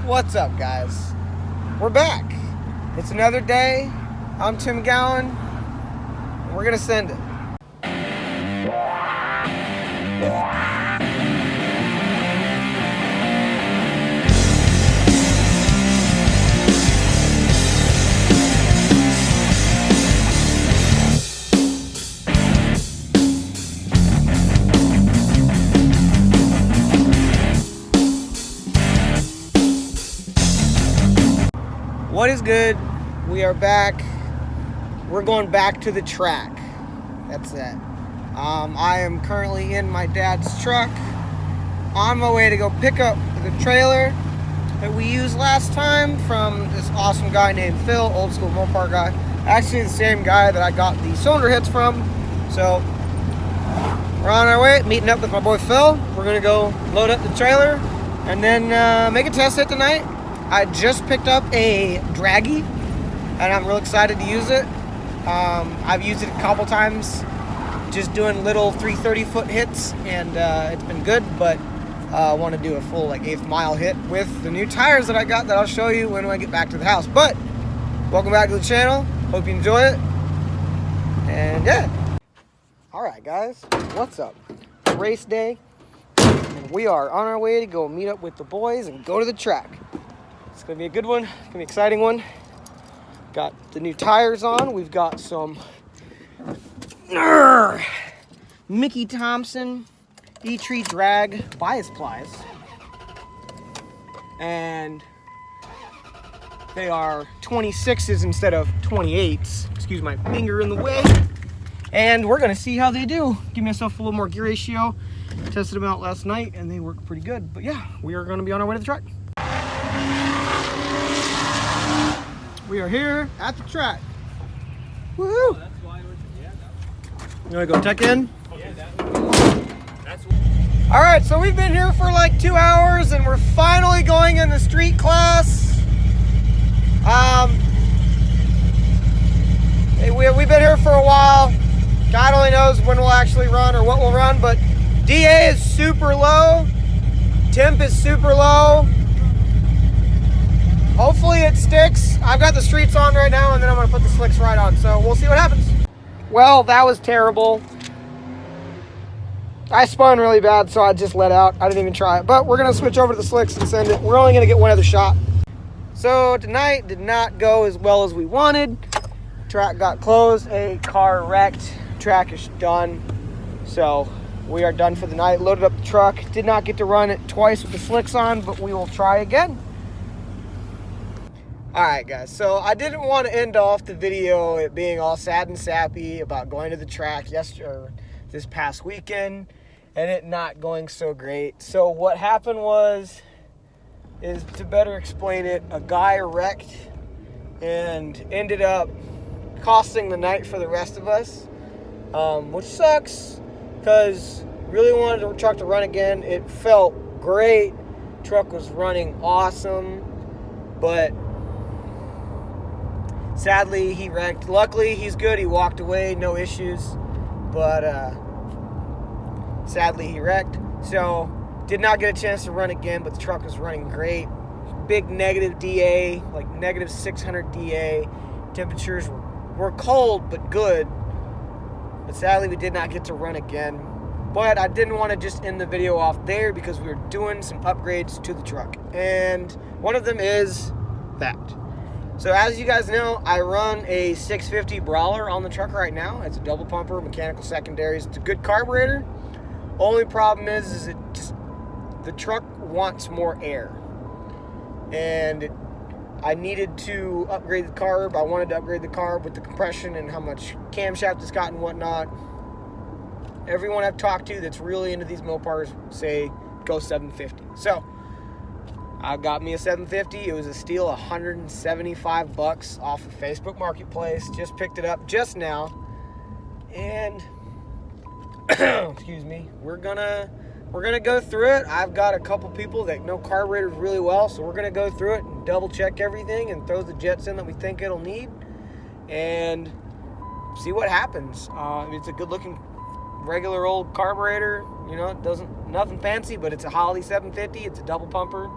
What's up, guys? We're back. It's another day. I'm Tim Gowan. We're gonna send it. What is good? We are back. We're going back to the track. That's it. I am currently in my dad's truck on my way to go pick up the trailer that we used last time from this awesome guy named Phil, old school Mopar guy. Actually the same guy that I got the cylinder hits from. So we're on our way, meeting up with my boy Phil. We're gonna go load up the trailer and then make a test hit tonight. I just picked up a draggy and I'm real excited to use it. I've used it a couple times just doing little 330-foot hits, and it's been good, but I want to do a full 1/8 mile hit with the new tires that I got that I'll show you when I get back to the house. But welcome back to the channel. Hope you enjoy it. And yeah. Alright guys, what's up? Race day. And we are on our way to go meet up with the boys and go to the track. It's going to be a good one. It's going to be an exciting one. Got the new tires on. We've got some Mickey Thompson E-Tree drag bias plies. And they are 26s instead of 28s. Excuse my finger in the way. And we're going to see how they do. Give myself a little more gear ratio. Tested them out last night and they work pretty good. But yeah, we are going to be on our way to the track. We are here at the track. Woohoo! Oh, that's why you want to go check in? All right, so we've been here for 2 hours and we're finally going in the street class. We've been here for a while. God only knows when we'll actually run or what we'll run, but DA is super low. Temp is super low. Hopefully it sticks. I've got the streets on right now and then I'm gonna put the slicks right on. So we'll see what happens. Well, that was terrible. I spun really bad, so I just let out. I didn't even try it. But we're gonna switch over to the slicks and send it. We're only gonna get one other shot. So tonight did not go as well as we wanted. Track got closed, a car wrecked. Track is done. So we are done for the night. Loaded up the truck. Did not get to run it twice with the slicks on, but we will try again. Alright guys, so I didn't want to end off the video it being all sad and sappy about going to the track this past weekend and it not going so great. So what happened is to better explain it, a guy wrecked and ended up costing the night for the rest of us, which sucks because really wanted the truck to run again. It felt great. Truck was running awesome, but sadly, he wrecked. Luckily, he's good. He walked away, no issues. But sadly, he wrecked. So, did not get a chance to run again, but the truck was running great. Big negative DA, negative 600 DA. Temperatures were cold, but good. But sadly, we did not get to run again. But I didn't want to just end the video off there because we were doing some upgrades to the truck. And one of them is that. So as you guys know, I run a 650 Brawler on the truck right now. It's a double pumper, mechanical secondaries. It's a good carburetor. Only problem is the truck wants more air. And I needed to upgrade the carb. I wanted to upgrade the carb with the compression and how much camshaft it's got and whatnot. Everyone I've talked to that's really into these Mopars say go 750. So I got me a 750. It was a steal, $175 off of Facebook Marketplace. Just picked it up just now. And excuse me, we're gonna go through it. I've got a couple people that know carburetors really well, so we're gonna go through it and double check everything and throw the jets in that we think it'll need and see what happens. It's a good looking regular old carburetor. You know, it doesn't, nothing fancy, but it's a Holley 750. It's a double pumper.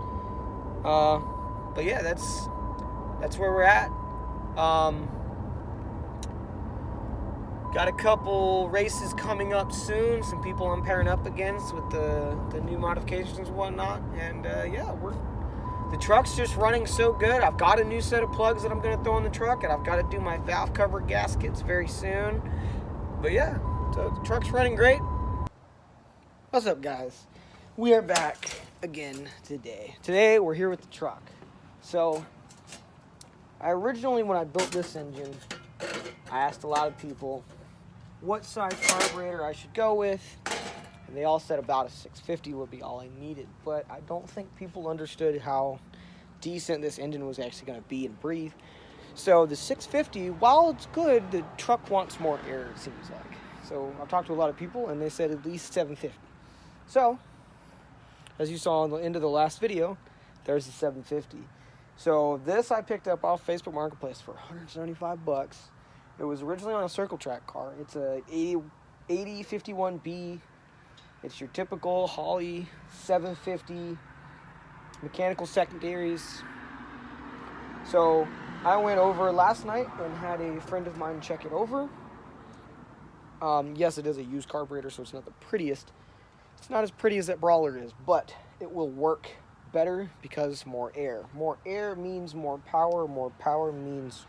But yeah, that's where we're at. Got a couple races coming up soon. Some people I'm pairing up against with the new modifications and whatnot. And yeah, the truck's just running so good. I've got a new set of plugs that I'm going to throw in the truck, and I've got to do my valve cover gaskets very soon. But yeah, so the truck's running great. What's up, guys? We are back again today. Today we're here with the truck. So I originally, when I built this engine, I asked a lot of people what size carburetor I should go with, and they all said about a 650 would be all I needed. But I don't think people understood how decent this engine was actually going to be and breathe. So the 650, while it's good, the truck wants more air, it seems like. So I've talked to a lot of people, and they said at least 750. So, as you saw in the end of the last video, there's the 750. So this I picked up off Facebook Marketplace for $175. It was originally on a Circle Track car. It's a 8051B. It's your typical Holley 750 mechanical secondaries. So I went over last night and had a friend of mine check it over. Yes, it is a used carburetor, so it's not the prettiest. It's not as pretty as that Brawler is, but it will work better because more air. More air means more power. More power means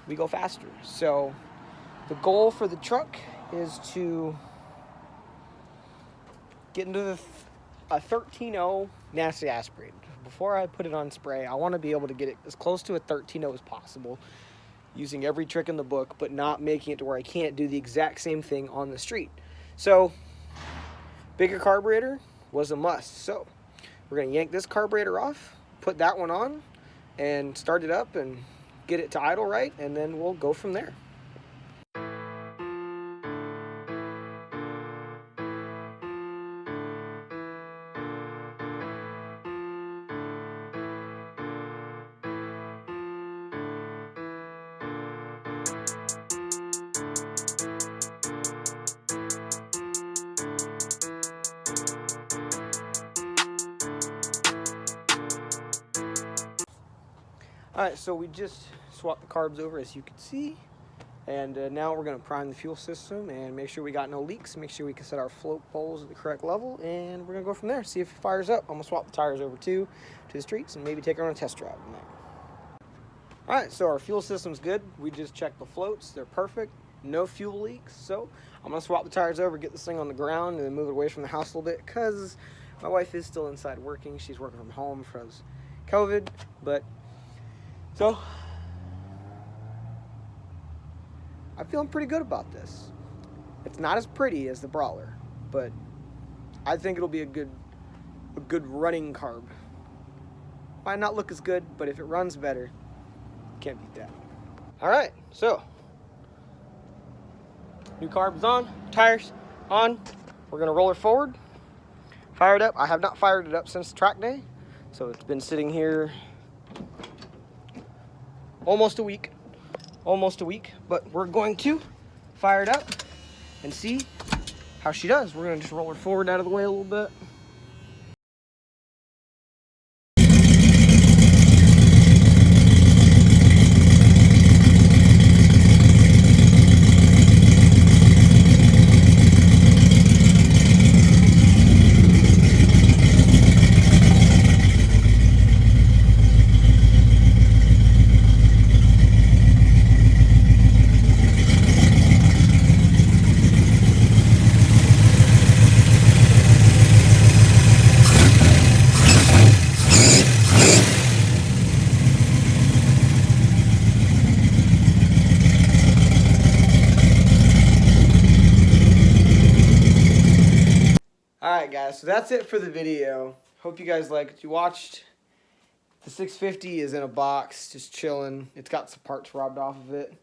we go faster. So the goal for the truck is to get into a 13.0 naturally aspirated. Before I put it on spray, I want to be able to get it as close to a 13.0 as possible, using every trick in the book, but not making it to where I can't do the exact same thing on the street. So bigger carburetor was a must. So we're going to yank this carburetor off, put that one on, and start it up and get it to idle right, and then we'll go from there. Alright, so we just swapped the carbs over, as you can see, and now we're going to prime the fuel system and make sure we got no leaks, make sure we can set our float poles at the correct level, and we're going to go from there, see if it fires up. I'm going to swap the tires over to the streets and maybe take her on a test drive. Alright, so our fuel system's good. We just checked the floats. They're perfect. No fuel leaks. So I'm going to swap the tires over, get this thing on the ground, and then move it away from the house a little bit, because my wife is still inside working. She's working from home for COVID, but so I'm feeling pretty good about this. It's not as pretty as the Brawler, but I think it'll be a good running carb. Might not look as good, but if it runs better, can't beat that. Alright, so new carb's on, tires on. We're gonna roll her forward, fire it up. I have not fired it up since track day, so it's been sitting here almost a week, but we're going to fire it up and see how she does. We're going to just roll her forward out of the way a little bit. Alright guys, so that's it for the video. Hope you guys liked it. You watched. The 650 is in a box, just chilling. It's got some parts robbed off of it.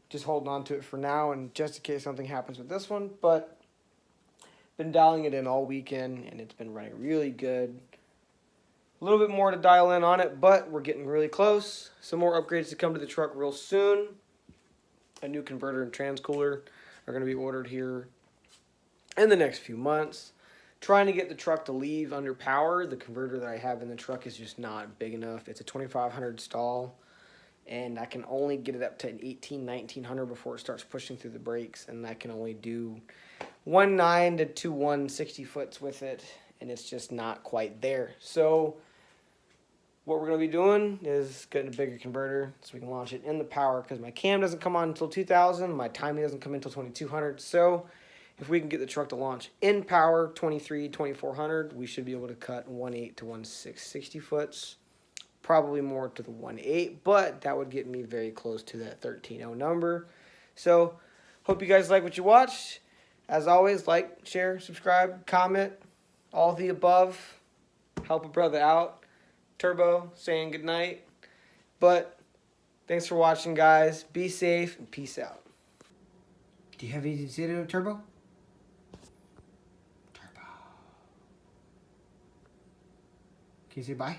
Just holding on to it for now, and just in case something happens with this one. But been dialing it in all weekend, and it's been running really good. A little bit more to dial in on it, but we're getting really close. Some more upgrades to come to the truck real soon. A new converter and transcooler are going to be ordered here in the next few months. trying to get the truck to leave under power. The converter that I have in the truck is just not big enough. It's a 2500 stall, and I can only get it up to an 1900 before it starts pushing through the brakes, and I can only do 1.9 to 2 160 foots with it, and it's just not quite there. So what we're going to be doing is getting a bigger converter so we can launch it in the power, because my cam doesn't come on until 2000, my timing doesn't come in until 2200. So if we can get the truck to launch in power 2400, we should be able to cut 1.8 to 1.660 foots, probably more to the 1.8, but that would get me very close to that 13.0 number. So hope you guys like what you watched. As always, like, share, subscribe, comment, all the above. Help a brother out. Turbo saying goodnight. But thanks for watching, guys. Be safe and peace out. Do you have anything to say to Turbo? Turbo. Can you say bye?